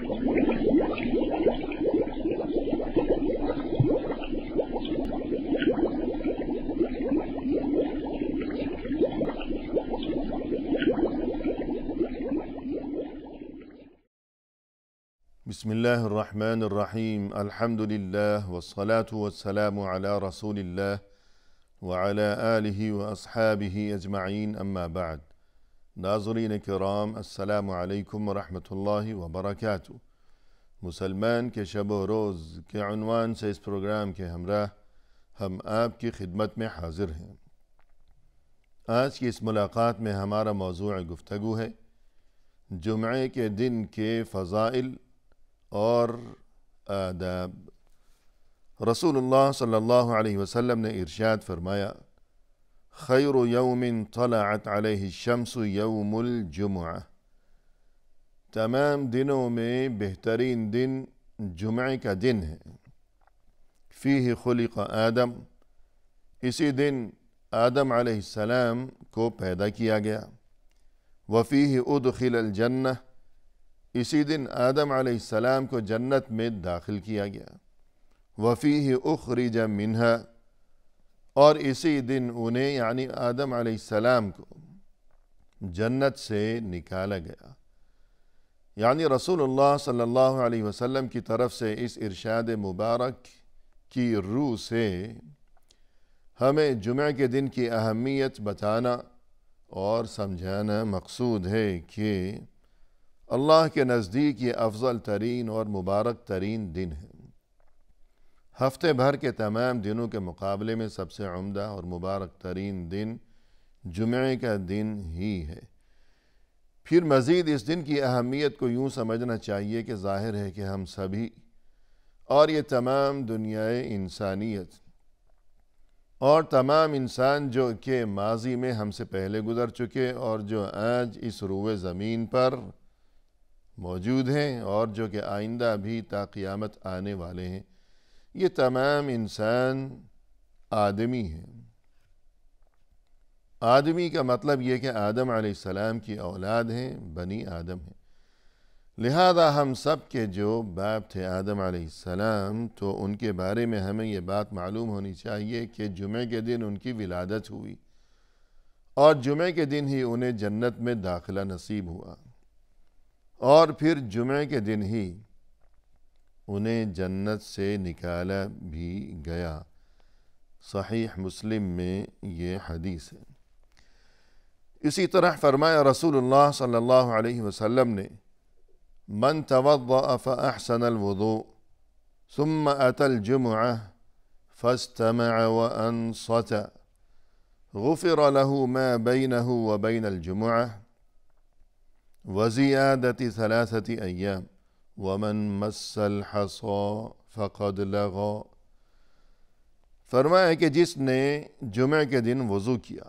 بسم الله الرحمن الرحیم الحمد للہ والصلاة والسلام علی رسول اللہ وعلی آلہ واصحابہ اجمعین اما بعد۔ ناظرین کرام، السلام علیکم ورحمۃ اللہ وبرکاتہ۔ مسلمان کے شب و روز کے عنوان سے اس پروگرام کے ہمراہ ہم آپ کی خدمت میں حاضر ہیں۔ آج کی اس ملاقات میں ہمارا موضوع گفتگو ہے جمعے کے دن کے فضائل اور آداب۔ رسول اللہ صلی اللہ علیہ وسلم نے ارشاد فرمایا، خیر یوم طلعت علیہ الشمس یوم الجمعہ، تمام دنوں میں بہترین دن جمعے کا دن ہے۔ فیہ خلق آدم، اسی دن آدم علیہ السلام کو پیدا کیا گیا۔ وفیہ ادخل الجنہ، اسی دن آدم علیہ السلام کو جنت میں داخل کیا گیا۔ وفیہ اخرج منہا، اور اسی دن انہیں یعنی آدم علیہ السلام کو جنت سے نکالا گیا۔ یعنی رسول اللہ صلی اللہ علیہ وسلم کی طرف سے اس ارشاد مبارک کی روح سے ہمیں جمعہ کے دن کی اہمیت بتانا اور سمجھانا مقصود ہے کہ اللہ کے نزدیک یہ افضل ترین اور مبارک ترین دن ہے۔ ہفتے بھر کے تمام دنوں کے مقابلے میں سب سے عمدہ اور مبارک ترین دن جمعے کا دن ہی ہے۔ پھر مزید اس دن کی اہمیت کو یوں سمجھنا چاہیے کہ ظاہر ہے کہ ہم سبھی اور یہ تمام دنیائے انسانیت اور تمام انسان جو کہ ماضی میں ہم سے پہلے گزر چکے اور جو آج اس روئے زمین پر موجود ہیں اور جو کہ آئندہ بھی تا قیامت آنے والے ہیں، یہ تمام انسان آدمی ہیں۔ آدمی کا مطلب یہ کہ آدم علیہ السلام کی اولاد ہیں، بنی آدم ہیں۔ لہذا ہم سب کے جو باپ تھے آدم علیہ السلام، تو ان کے بارے میں ہمیں یہ بات معلوم ہونی چاہیے کہ جمعے کے دن ان کی ولادت ہوئی اور جمعے کے دن ہی انہیں جنت میں داخلہ نصیب ہوا، اور پھر جمعے کے دن ہی انہیں جنت سے نکالا بھی گیا۔ صحیح مسلم میں یہ حدیث ہے۔ اسی طرح فرمایا رسول اللہ صلی اللہ علیہ وسلم نے، من توضأ فأحسن الوضوء ثم أتى الجمعة فاستمع وأنصت غفر له ما بينه وبين الجمعة وزيادة 3 أيام ومن مس الحصى فقد لغى۔ فرمایا کہ جس نے جمعہ کے دن وضو کیا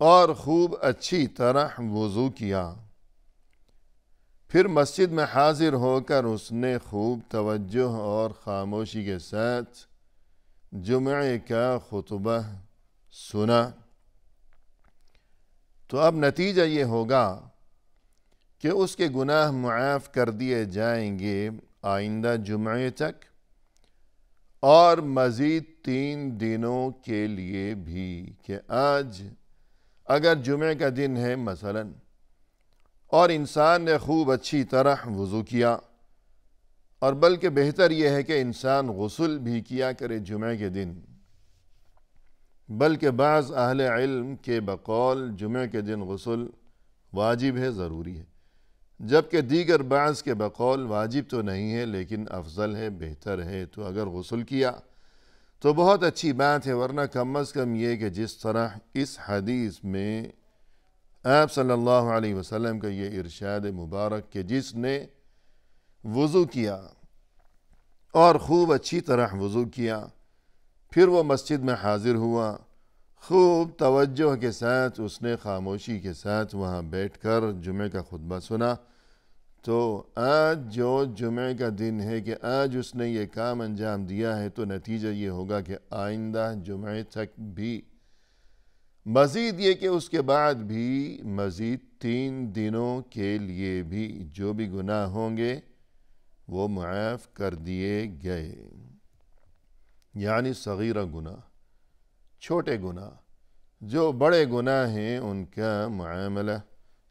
اور خوب اچھی طرح وضو کیا، پھر مسجد میں حاضر ہو کر اس نے خوب توجہ اور خاموشی کے ساتھ جمعے کا خطبہ سنا، تو اب نتیجہ یہ ہوگا کہ اس کے گناہ معاف کر دیے جائیں گے آئندہ جمعے تک، اور مزید 3 دنوں کے لیے بھی، کہ آج اگر جمعے کا دن ہے مثلا اور انسان نے خوب اچھی طرح وضو کیا، اور بلکہ بہتر یہ ہے کہ انسان غسل بھی کیا کرے جمعے کے دن، بلکہ بعض اہل علم کے بقول جمعے کے دن غسل واجب ہے، ضروری ہے، جبکہ دیگر بعض کے بقول واجب تو نہیں ہے لیکن افضل ہے، بہتر ہے۔ تو اگر غسل کیا تو بہت اچھی بات ہے، ورنہ کم از کم یہ کہ جس طرح اس حدیث میں آپ صلی اللہ علیہ وسلم کا یہ ارشاد مبارک کہ جس نے وضو کیا اور خوب اچھی طرح وضو کیا، پھر وہ مسجد میں حاضر ہوا، خوب توجہ کے ساتھ اس نے خاموشی کے ساتھ وہاں بیٹھ کر جمعے کا خطبہ سنا، تو آج جو جمعے کا دن ہے کہ آج اس نے یہ کام انجام دیا ہے، تو نتیجہ یہ ہوگا کہ آئندہ جمعے تک بھی مزید یہ کہ اس کے بعد بھی مزید 3 دنوں کے لیے بھی جو بھی گناہ ہوں گے وہ معاف کر دیے گئے. یعنی صغیرہ گناہ، چھوٹے گناہ. جو بڑے گناہ ہیں ان کا معاملہ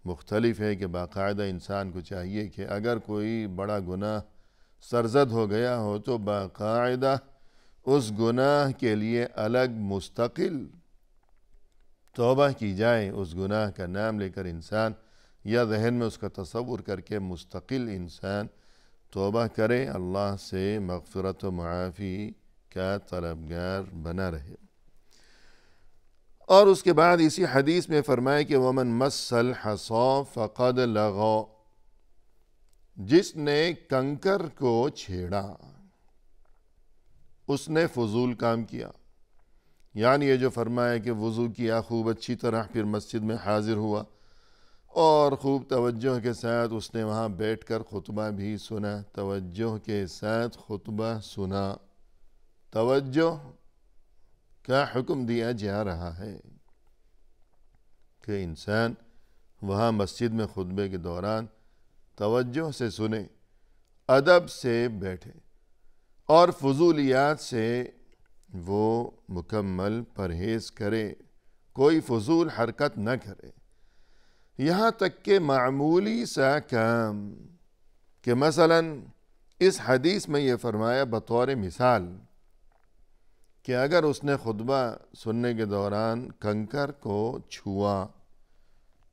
مختلف ہے کہ باقاعدہ انسان کو چاہیے کہ اگر کوئی بڑا گناہ سرزد ہو گیا ہو تو باقاعدہ اس گناہ کے لیے الگ مستقل توبہ کی جائے. اس گناہ کا نام لے کر انسان یا ذہن میں اس کا تصور کر کے مستقل انسان توبہ کرے، اللہ سے مغفرت و معافی کا طلبگار بنا رہے. اور اس کے بعد اسی حدیث میں فرمائے کہ وَمَن مَسَّ الْحَصَى فَقَدْ لَغَى، جس نے کنکر کو چھیڑا اس نے فضول کام کیا. یعنی یہ جو فرمایا کہ وضو کیا خوب اچھی طرح، پھر مسجد میں حاضر ہوا اور خوب توجہ کے ساتھ اس نے وہاں بیٹھ کر خطبہ بھی سنا. توجہ کے ساتھ خطبہ سنا، توجہ کا حکم دیا جا رہا ہے کہ انسان وہاں مسجد میں خطبے کے دوران توجہ سے سنے، ادب سے بیٹھے اور فضولیات سے وہ مکمل پرہیز کرے، کوئی فضول حرکت نہ کرے. یہاں تک کہ معمولی سا کام کہ مثلا اس حدیث میں یہ فرمایا بطور مثال کہ اگر اس نے خطبہ سننے کے دوران کنکر کو چھوا،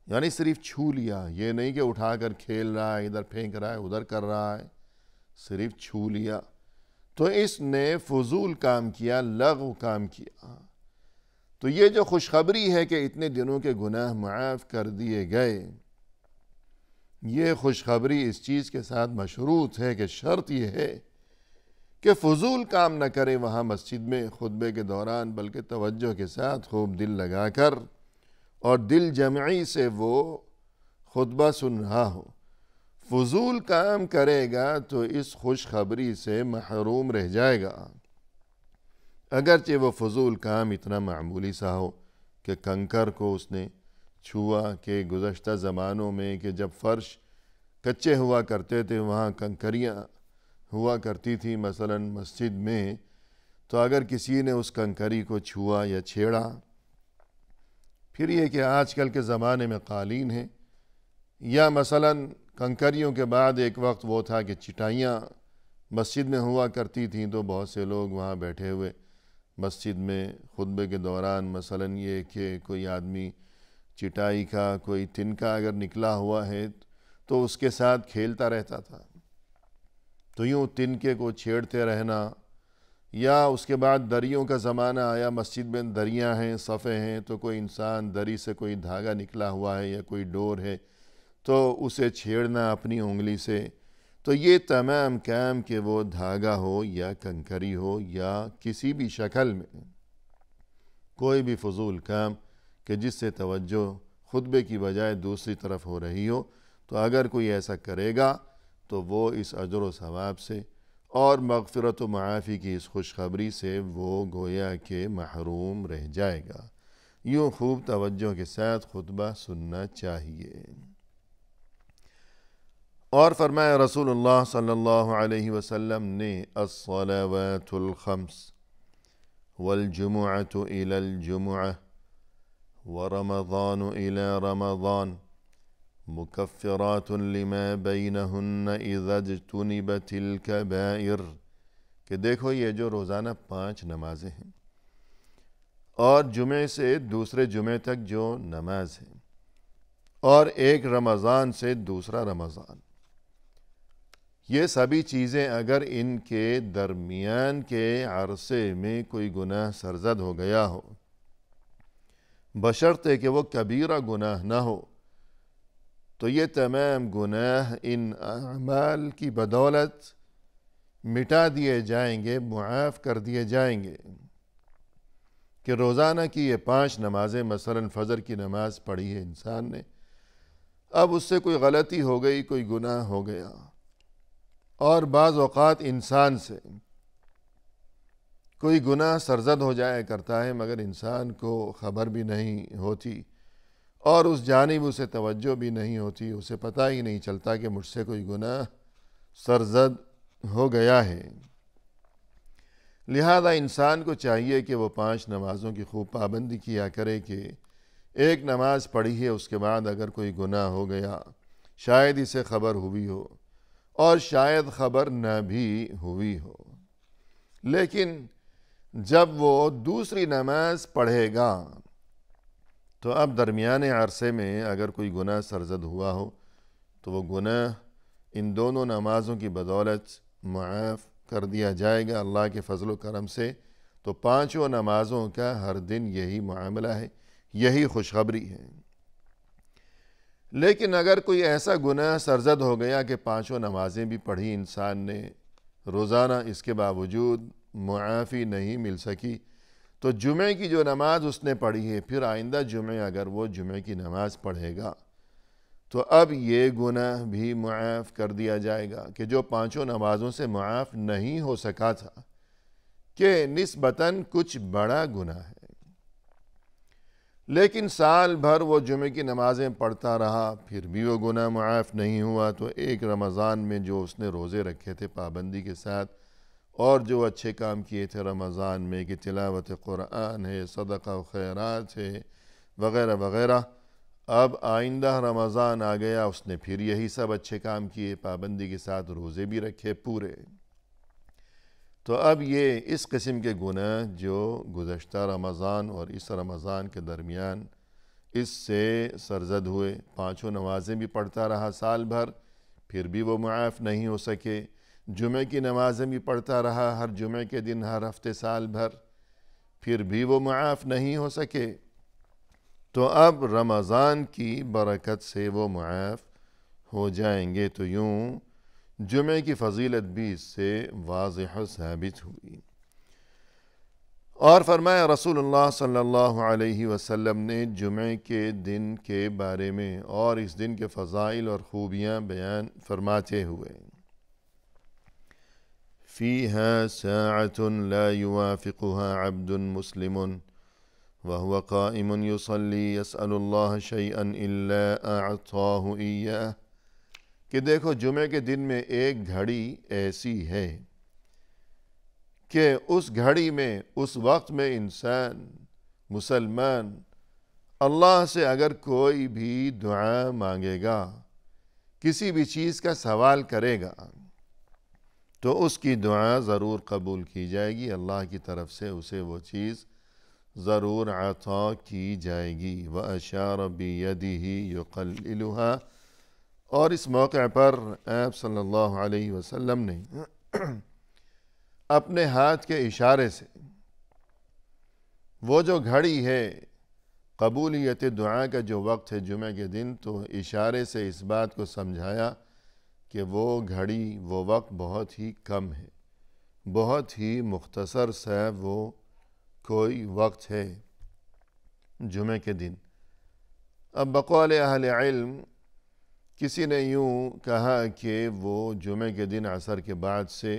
یعنی صرف چھو لیا، یہ نہیں کہ اٹھا کر کھیل رہا ہے، ادھر پھینک رہا ہے، ادھر کر رہا ہے، صرف چھو لیا، تو اس نے فضول کام کیا، لغو کام کیا. تو یہ جو خوشخبری ہے کہ اتنے دنوں کے گناہ معاف کر دیے گئے، یہ خوشخبری اس چیز کے ساتھ مشروط ہے کہ شرط یہ ہے کہ فضول کام نہ کرے وہاں مسجد میں خطبے کے دوران، بلکہ توجہ کے ساتھ خوب دل لگا کر اور دل جمعی سے وہ خطبہ سن رہا ہو. فضول کام کرے گا تو اس خوشخبری سے محروم رہ جائے گا، اگرچہ وہ فضول کام اتنا معمولی سا ہو کہ کنکر کو اس نے چھوا. کہ گزشتہ زمانوں میں کہ جب فرش کچے ہوا کرتے تھے وہاں کنکریاں ہوا کرتی تھی مثلا مسجد میں، تو اگر کسی نے اس کنکری کو چھوا یا چھیڑا، پھر یہ کہ آج کل کے زمانے میں قالین ہے، یا مثلا کنکریوں کے بعد ایک وقت وہ تھا کہ چٹائیاں مسجد میں ہوا کرتی تھیں، تو بہت سے لوگ وہاں بیٹھے ہوئے مسجد میں خطبے کے دوران مثلا یہ کہ کوئی آدمی چٹائی کا کوئی تنکا اگر نکلا ہوا ہے تو اس کے ساتھ کھیلتا رہتا تھا. تو یوں تنکے کو چھیڑتے رہنا. یا اس کے بعد دریوں کا زمانہ آیا، مسجد میں دریاں ہیں، صفیں ہیں، تو کوئی انسان دری سے کوئی دھاگا نکلا ہوا ہے یا کوئی ڈور ہے تو اسے چھیڑنا اپنی انگلی سے. تو یہ تمام کام کہ وہ دھاگا ہو یا کنکری ہو یا کسی بھی شکل میں کوئی بھی فضول کام کہ جس سے توجہ خطبے کی بجائے دوسری طرف ہو رہی ہو، تو اگر کوئی ایسا کرے گا تو وہ اس اجر و ثواب سے اور مغفرت و معافی کی اس خوشخبری سے وہ گویا کہ محروم رہ جائے گا. یوں خوب توجہ کے ساتھ خطبہ سننا چاہیے. اور فرمایا رسول اللہ صلی اللہ علیہ وسلم نے الصلوات الخمس والجمعة إلى الجمعة ورمضان إلى رمضان مكفرات لما بينهن إذا اجتنبت الكبائر، کہ دیکھو یہ جو روزانہ 5 نمازیں ہیں اور جمعے سے دوسرے جمعے تک جو نماز ہے اور ایک رمضان سے دوسرا رمضان، یہ سبھی چیزیں اگر ان کے درمیان کے عرصے میں کوئی گناہ سرزد ہو گیا ہو، بشرطے کہ وہ کبیرہ گناہ نہ ہو، تو یہ تمام گناہ ان اعمال کی بدولت مٹا دیے جائیں گے، معاف کر دیے جائیں گے. کہ روزانہ کی یہ 5 نمازیں، مثلا فجر کی نماز پڑھی ہے انسان نے، اب اس سے کوئی غلطی ہو گئی، کوئی گناہ ہو گیا، اور بعض اوقات انسان سے کوئی گناہ سرزد ہو جایا کرتا ہے مگر انسان کو خبر بھی نہیں ہوتی اور اس جانب اسے توجہ بھی نہیں ہوتی، اسے پتہ ہی نہیں چلتا کہ مجھ سے کوئی گناہ سرزد ہو گیا ہے۔ لہذا انسان کو چاہیے کہ وہ 5 نمازوں کی خوب پابندی کیا کرے کہ ایک نماز پڑھی ہے، اس کے بعد اگر کوئی گناہ ہو گیا شاید اسے خبر ہوئی ہو اور شاید خبر نہ بھی ہوئی ہو، لیکن جب وہ دوسری نماز پڑھے گا تو اب درمیانے عرصے میں اگر کوئی گناہ سرزد ہوا ہو تو وہ گناہ ان دونوں نمازوں کی بدولت معاف کر دیا جائے گا اللہ کے فضل و کرم سے۔ تو 5 نمازوں کا ہر دن یہی معاملہ ہے، یہی خوشخبری ہے۔ لیکن اگر کوئی ایسا گناہ سرزد ہو گیا کہ 5 نمازیں بھی پڑھی انسان نے روزانہ، اس کے باوجود معافی نہیں مل سکی، تو جمعے کی جو نماز اس نے پڑھی ہے، پھر آئندہ جمعے اگر وہ جمعے کی نماز پڑھے گا تو اب یہ گناہ بھی معاف کر دیا جائے گا کہ جو 5 نمازوں سے معاف نہیں ہو سکا تھا، کہ نسبتاً کچھ بڑا گناہ ہے، لیکن سال بھر وہ جمعے کی نمازیں پڑھتا رہا پھر بھی وہ گناہ معاف نہیں ہوا، تو ایک رمضان میں جو اس نے روزے رکھے تھے پابندی کے ساتھ اور جو اچھے کام کیے تھے رمضان میں کہ تلاوت قرآن ہے، صدقہ و خیرات ہے وغیرہ وغیرہ، اب آئندہ رمضان آ گیا، اس نے پھر یہی سب اچھے کام کیے، پابندی کے ساتھ روزے بھی رکھے پورے، تو اب یہ اس قسم کے گناہ جو گزشتہ رمضان اور اس رمضان کے درمیان اس سے سرزد ہوئے، 5 نمازیں بھی پڑھتا رہا سال بھر پھر بھی وہ معاف نہیں ہو سکے، جمعے کی نمازیں بھی پڑھتا رہا ہر جمعے کے دن ہر ہفتے سال بھر پھر بھی وہ معاف نہیں ہو سکے، تو اب رمضان کی برکت سے وہ معاف ہو جائیں گے۔ تو یوں جمعے کی فضیلت بھی اس سے واضح ثابت ہوئی۔ اور فرمایا رسول اللہ صلی اللہ علیہ وسلم نے جمعے کے دن کے بارے میں اور اس دن کے فضائل اور خوبیاں بیان فرماتے ہوئے، فِيهَا سَاعَةٌ لَا يُوَافِقُهَا عَبْدٌ مُسْلِمٌ وَهُوَ قَائِمٌ يُصَلِّي يَسْأَلُ اللَّهَ شَيْئًا إِلَّا أَعْطَاهُ إِيَّاهُ کہ دیکھو جمعے کے دن میں ایک گھڑی ایسی ہے کہ اس گھڑی میں اس وقت میں انسان مسلمان اللہ سے اگر کوئی بھی دعا مانگے گا، کسی بھی چیز کا سوال کرے گا تو اس کی دعا ضرور قبول کی جائے گی، اللہ کی طرف سے اسے وہ چیز ضرور عطا کی جائے گی۔ وَأَشَارَ بِيَدِهِ يُقَلِّلُهَا، اور اس موقع پر آپ صلی اللہ علیہ وسلم نے اپنے ہاتھ کے اشارے سے وہ جو گھڑی ہے قبولیت دعا کا جو وقت ہے جمعہ کے دن، تو اشارے سے اس بات کو سمجھایا کہ وہ گھڑی وہ وقت بہت ہی کم ہے، بہت ہی مختصر سا وہ کوئی وقت ہے جمعہ کے دن۔ اب بقول اہل علم کسی نے یوں کہا کہ وہ جمعہ کے دن عصر کے بعد سے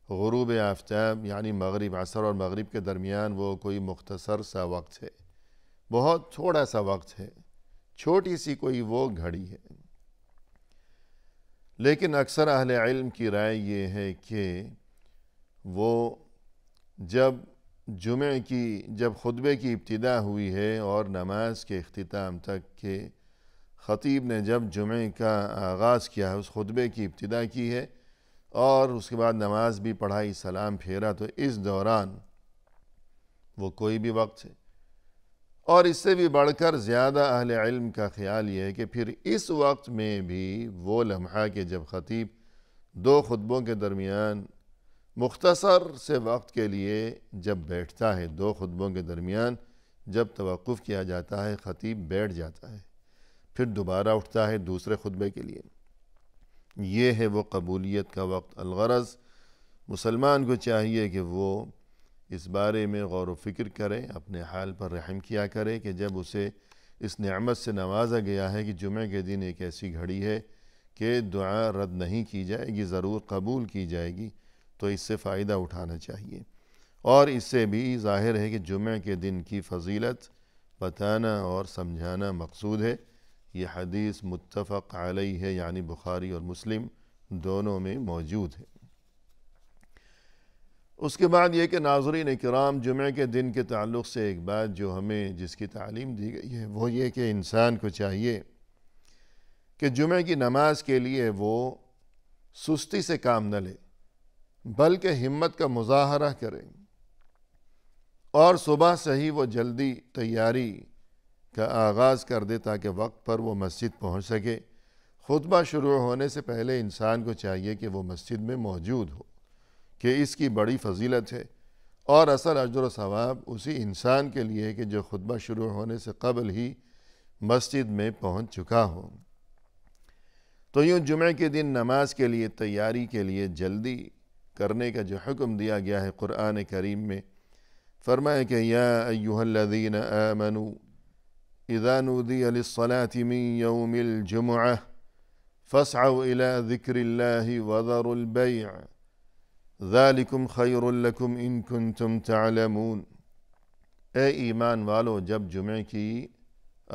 غروب آفتاب یعنی مغرب، عصر اور مغرب کے درمیان وہ کوئی مختصر سا وقت ہے، بہت تھوڑا سا وقت ہے، چھوٹی سی کوئی وہ گھڑی ہے، لیکن اکثر اہل علم کی رائے یہ ہے کہ وہ جب خطبے کی ابتدا ہوئی ہے اور نماز کے اختتام تک کہ خطیب نے جب جمعے کا آغاز کیا ہے، اس خطبے کی ابتدا کی ہے اور اس کے بعد نماز بھی پڑھائی، سلام پھیرا، تو اس دوران وہ کوئی بھی وقت ہے، اور اس سے بھی بڑھ کر زیادہ اہل علم کا خیال یہ ہے کہ پھر اس وقت میں بھی وہ لمحہ کہ جب خطیب 2 خطبوں کے درمیان مختصر سے وقت کے لیے جب بیٹھتا ہے، 2 خطبوں کے درمیان جب توقف کیا جاتا ہے خطیب بیٹھ جاتا ہے، پھر دوبارہ اٹھتا ہے دوسرے خطبے کے لیے، یہ ہے وہ قبولیت کا وقت۔ الغرض مسلمان کو چاہیے کہ وہ اس بارے میں غور و فکر کرے، اپنے حال پر رحم کیا کرے کہ جب اسے اس نعمت سے نوازا گیا ہے کہ جمعہ کے دن ایک ایسی گھڑی ہے کہ دعا رد نہیں کی جائے گی، ضرور قبول کی جائے گی، تو اس سے فائدہ اٹھانا چاہیے۔ اور اس سے بھی ظاہر ہے کہ جمعہ کے دن کی فضیلت بتانا اور سمجھانا مقصود ہے۔ یہ حدیث متفق علیہ ہے، یعنی بخاری اور مسلم دونوں میں موجود ہے۔ اس کے بعد یہ کہ ناظرین کرام، جمعہ کے دن کے تعلق سے ایک بات جو ہمیں جس کی تعلیم دی گئی ہے وہ یہ کہ انسان کو چاہیے کہ جمعہ کی نماز کے لیے وہ سستی سے کام نہ لے، بلکہ ہمت کا مظاہرہ کرے اور صبح سے ہی وہ جلدی تیاری کا آغاز کر دے تاکہ وقت پر وہ مسجد پہنچ سکے۔ خطبہ شروع ہونے سے پہلے انسان کو چاہیے کہ وہ مسجد میں موجود ہو، کہ اس کی بڑی فضیلت ہے، اور اصل اجر و ثواب اسی انسان کے لیے کہ جو خطبہ شروع ہونے سے قبل ہی مسجد میں پہنچ چکا ہو۔ تو یوں جمعہ کے دن نماز کے لیے تیاری کے لیے جلدی کرنے کا جو حکم دیا گیا ہے قرآن کریم میں، فرمایا کہ یا ایہا الذین آمنوا اذا نودی للصلاة من یوم الجمعہ فاسعوا الى ذکر اللہ وذروا البیع ذالکم خیر لکم ان کنتم تعلمون۔ اے ایمان والو، جب جمعہ کی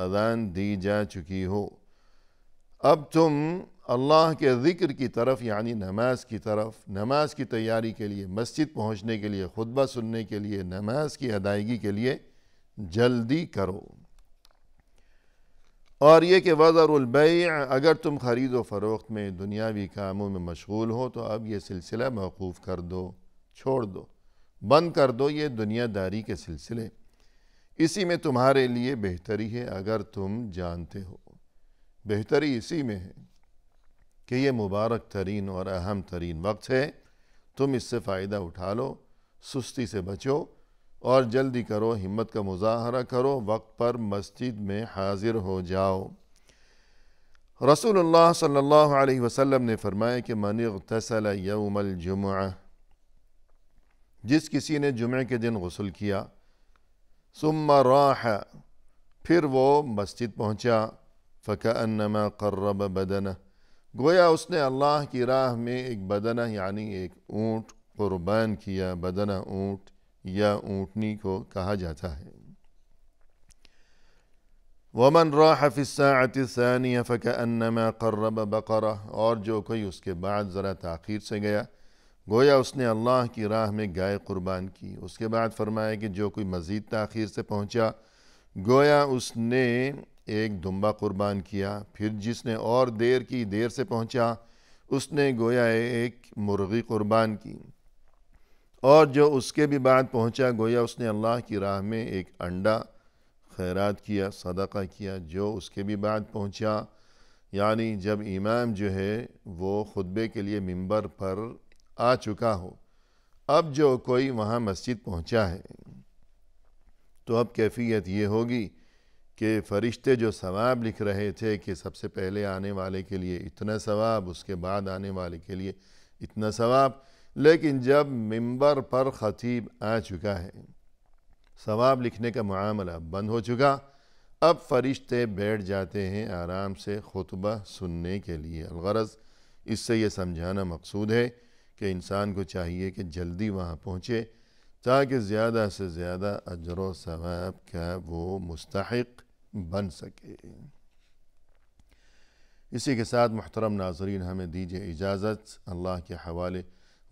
اذان دی جا چکی ہو، اب تم اللہ کے ذکر کی طرف یعنی نماز کی طرف، نماز کی تیاری کے لیے، مسجد پہنچنے کے لیے، خطبہ سننے کے لیے، نماز کی ادائیگی کے لیے جلدی کرو۔ اور یہ کہ وذروا البیع، اگر تم خرید و فروخت میں دنیاوی کاموں میں مشغول ہو تو اب یہ سلسلہ موقوف کر دو، چھوڑ دو، بند کر دو یہ دنیا داری کے سلسلے، اسی میں تمہارے لیے بہتری ہے اگر تم جانتے ہو۔ بہتری اسی میں ہے کہ یہ مبارک ترین اور اہم ترین وقت ہے، تم اس سے فائدہ اٹھا لو، سستی سے بچو اور جلدی کرو، ہمت کا مظاہرہ کرو، وقت پر مسجد میں حاضر ہو جاؤ۔ رسول اللہ صلی اللہ علیہ وسلم نے فرمایا کہ من اغتسل یوم الجمعہ، جس کسی نے جمعہ کے دن غسل کیا، ثم راح، پھر وہ مسجد پہنچا، فکأنما قرب بدنہ، گویا اس نے اللہ کی راہ میں ایک بدنہ یعنی ایک اونٹ قربان کیا۔ بدنہ اونٹ یا اونٹنی کو کہا جاتا ہے۔ ومن راح فی الساعۃ الثانیہ فکأنما قرب بقرہ، اور جو کوئی اس کے بعد ذرا تاخیر سے گیا، گویا اس نے اللہ کی راہ میں گائے قربان کی۔ اس کے بعد فرمایا کہ جو کوئی مزید تاخیر سے پہنچا، گویا اس نے ایک دمبا قربان کیا۔ پھر جس نے اور دیر کی، دیر سے پہنچا، اس نے گویا ایک مرغی قربان کی، اور جو اس کے بھی بعد پہنچا، گویا اس نے اللہ کی راہ میں ایک انڈا خیرات کیا، صدقہ کیا۔ جو اس کے بھی بعد پہنچا، یعنی جب امام جو ہے وہ خطبے کے لیے منبر پر آ چکا ہو، اب جو کوئی وہاں مسجد پہنچا ہے تو اب کیفیت یہ ہوگی کہ فرشتے جو ثواب لکھ رہے تھے کہ سب سے پہلے آنے والے کے لیے اتنا ثواب، اس کے بعد آنے والے کے لیے اتنا ثواب، لیکن جب منبر پر خطیب آ چکا ہے، ثواب لکھنے کا معاملہ بند ہو چکا، اب فرشتے بیٹھ جاتے ہیں آرام سے خطبہ سننے کے لیے۔ الغرض اس سے یہ سمجھانا مقصود ہے کہ انسان کو چاہیے کہ جلدی وہاں پہنچے تاکہ زیادہ سے زیادہ اجر و ثواب کا وہ مستحق بن سکے۔ اسی کے ساتھ محترم ناظرین ہمیں دیجیے اجازت اللہ کے حوالے،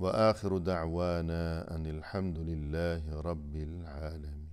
وآخر دعوانا ان الحمد للہ رب العالمین۔